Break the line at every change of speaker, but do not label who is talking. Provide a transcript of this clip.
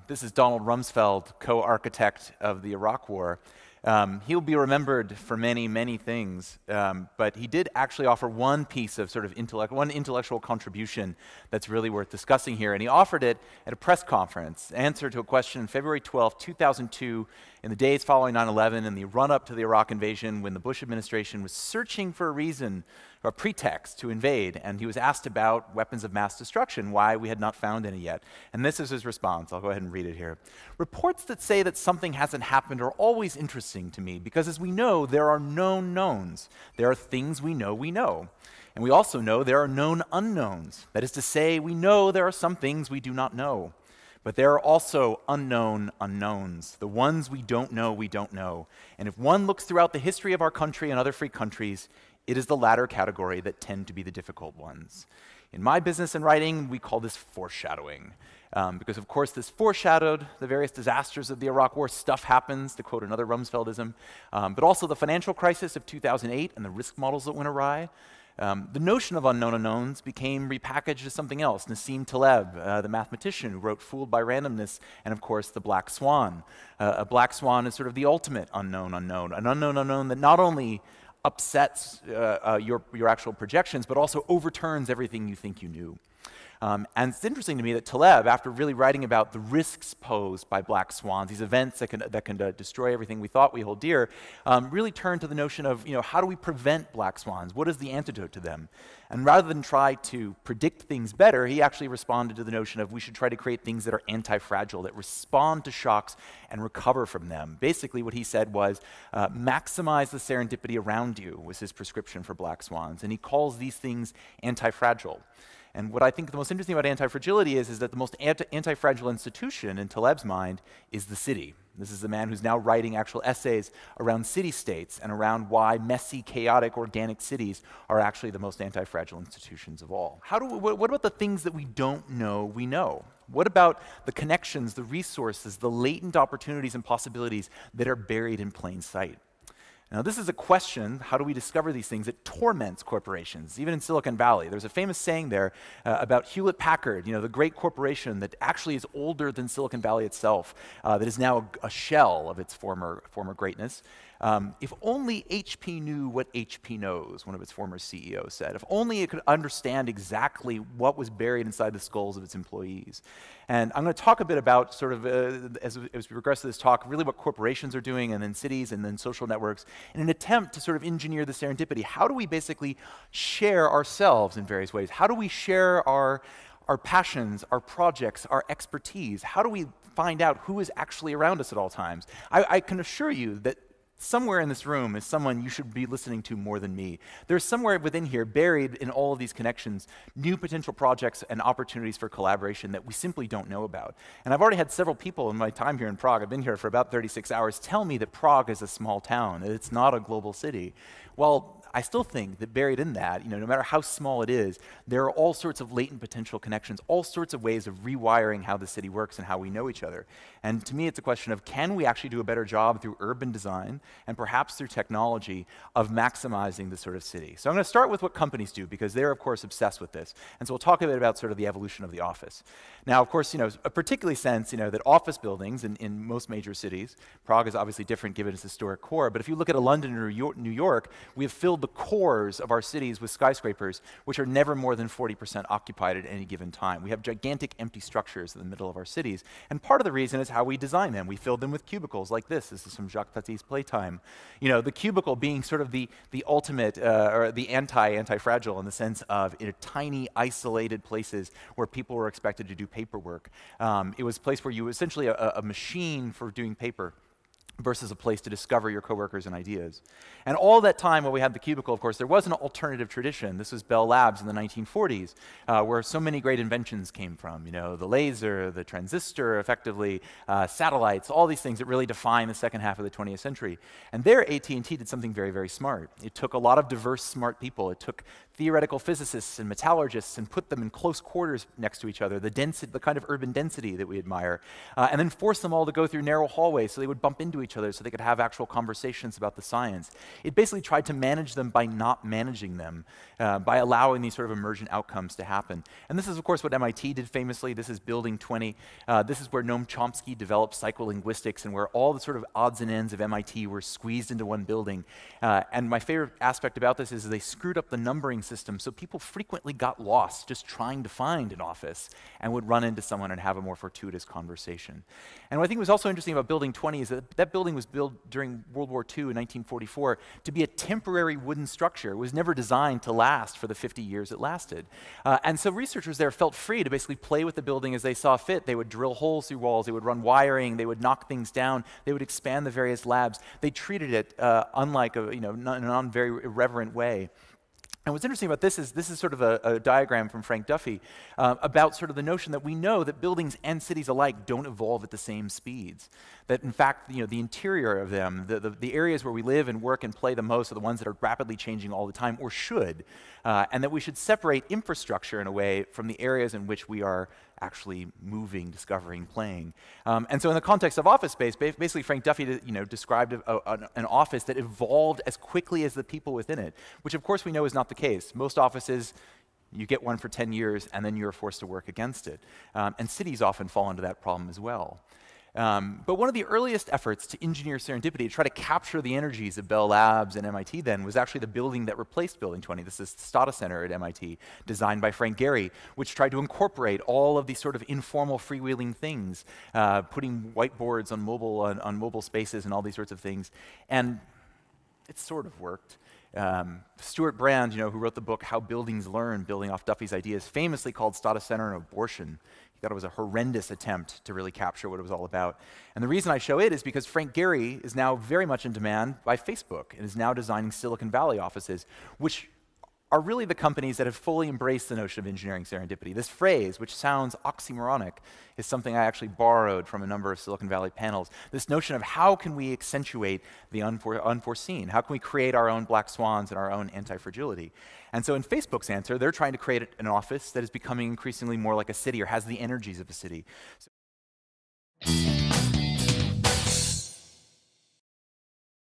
This is Donald Rumsfeld, co-architect of the Iraq War. He'll be remembered for many, many things, but he did actually offer one piece of sort of intellectual contribution that's really worth discussing here, and he offered it at a press conference, answer to a question on February 12, 2002, in the days following 9/11 and the run-up to the Iraq invasion, when the Bush administration was searching for a reason or a pretext to invade, and he was asked about weapons of mass destruction, why we had not found any yet. And this is his response. I'll go ahead and read it here. "Reports that say that something hasn't happened are always interesting to me, because as we know, there are known knowns. There are things we know. And we also know there are known unknowns. That is to say, we know there are some things we do not know. But there are also unknown unknowns, the ones we don't know. And if one looks throughout the history of our country and other free countries, it is the latter category that tend to be the difficult ones. In my business and writing, we call this foreshadowing. Because of course this foreshadowed the various disasters of the Iraq War. Stuff happens, to quote another Rumsfeldism, but also the financial crisis of 2008 and the risk models that went awry. The notion of unknown unknowns became repackaged as something else. Nassim Taleb, the mathematician who wrote Fooled by Randomness, and of course the black swan. A black swan is sort of the ultimate unknown unknown, an unknown unknown that not only upsets your actual projections, but also overturns everything you think you knew. And it's interesting to me that Taleb, after really writing about the risks posed by black swans, these events that can destroy everything we thought we hold dear, really turned to the notion of, how do we prevent black swans? What is the antidote to them? And rather than try to predict things better, he actually responded to the notion of we should try to create things that are anti-fragile, that respond to shocks and recover from them. Basically what he said was, maximize the serendipity around you was his prescription for black swans. And he calls these things anti-fragile. And what I think the most interesting about anti-fragility is that the most anti-fragile institution in Taleb's mind is the city. This is the man who's now writing actual essays around city-states and around why messy, chaotic, organic cities are actually the most anti-fragile institutions of all. What about the things that we don't know we know? What about the connections, the resources, the latent opportunities and possibilities that are buried in plain sight? Now, this is a question, how do we discover these things, that torments corporations, even in Silicon Valley. There's a famous saying there about Hewlett-Packard, the great corporation that actually is older than Silicon Valley itself, that is now a shell of its former greatness. If only HP knew what HP knows, one of its former CEOs said. If only it could understand exactly what was buried inside the skulls of its employees. And I'm going to talk a bit about, sort of, as we progress through this talk, really what corporations are doing, and then cities, and then social networks, in an attempt to sort of engineer the serendipity. How do we basically share ourselves in various ways? How do we share our passions, our projects, our expertise? How do we find out who is actually around us at all times? I can assure you that somewhere in this room is someone you should be listening to more than me. There's somewhere within here, buried in all of these connections, new potential projects and opportunities for collaboration that we simply don't know about. And I've already had several people in my time here in Prague, I've been here for about 36 hours, tell me that Prague is a small town, that it's not a global city. Well, I still think that buried in that, no matter how small it is, there are all sorts of latent potential connections, all sorts of ways of rewiring how the city works and how we know each other. And to me, it's a question of, can we actually do a better job through urban design and perhaps through technology of maximizing the sort of city? So I'm going to start with what companies do, because they're, of course, obsessed with this. And so we'll talk a bit about sort of the evolution of the office. Now, of course, a particularly sense, that office buildings in most major cities, Prague is obviously different given its historic core, but if you look at London or New York, we have filled the cores of our cities with skyscrapers, which are never more than 40% occupied at any given time. We have gigantic empty structures in the middle of our cities, and part of the reason is how we design them. We fill them with cubicles like this. This is from Jacques Tati's Playtime. The cubicle being sort of the ultimate, or the anti-fragile in the sense of tiny, isolated places where people were expected to do paperwork. It was a place where you were essentially a machine for doing paper, versus a place to discover your coworkers and ideas. And all that time while we had the cubicle, of course, there was an alternative tradition. This was Bell Labs in the 1940s, where so many great inventions came from. The laser, the transistor, effectively, satellites, all these things that really define the second half of the 20th century. And there, AT&T did something very, very smart. It took a lot of diverse, smart people. It took theoretical physicists and metallurgists and put them in close quarters next to each other, the kind of urban density that we admire, and then force them all to go through narrow hallways so they would bump into each other so they could have actual conversations about the science. It basically tried to manage them by not managing them, by allowing these sort of emergent outcomes to happen. And this is, of course, what MIT did famously. This is Building 20. This is where Noam Chomsky developed psycholinguistics and where all the sort of odds and ends of MIT were squeezed into one building. And my favorite aspect about this is they screwed up the numbering system, so people frequently got lost just trying to find an office and would run into someone and have a more fortuitous conversation. And what I think was also interesting about Building 20 is that that building was built during World War II in 1944 to be a temporary wooden structure. It was never designed to last for the 50 years it lasted. And so researchers there felt free to basically play with the building as they saw fit. They would drill holes through walls, they would run wiring, they would knock things down, they would expand the various labs. They treated it unlike a, in a non-very irreverent way. And what's interesting about this is sort of a diagram from Frank Duffy about sort of the notion that we know that buildings and cities alike don't evolve at the same speeds. That in fact, the interior of them, the areas where we live and work and play the most are the ones that are rapidly changing all the time, or should. And that we should separate infrastructure in a way from the areas in which we are actually moving, discovering, playing. And so in the context of office space, basically Frank Duffy described an office that evolved as quickly as the people within it, which of course we know is not the case. Most offices, you get one for 10 years and then you're forced to work against it. And cities often fall into that problem as well. But one of the earliest efforts to engineer serendipity, to try to capture the energies of Bell Labs and MIT then, was actually the building that replaced Building 20. This is the Stata Center at MIT, designed by Frank Gehry, which tried to incorporate all of these sort of informal freewheeling things, putting whiteboards on mobile spaces and all these sorts of things. And it sort of worked. Stuart Brand, who wrote the book How Buildings Learn, building off Duffy's ideas, famously called Stata Center an abortion. He thought it was a horrendous attempt to really capture what it was all about. And the reason I show it is because Frank Gehry is now very much in demand by Facebook and is now designing Silicon Valley offices, which are really the companies that have fully embraced the notion of engineering serendipity. This phrase, which sounds oxymoronic, is something I actually borrowed from a number of Silicon Valley panels. This notion of how can we accentuate the unforeseen? How can we create our own black swans and our own anti-fragility? And so in Facebook's answer, they're trying to create an office that is becoming increasingly more like a city or has the energies of a city.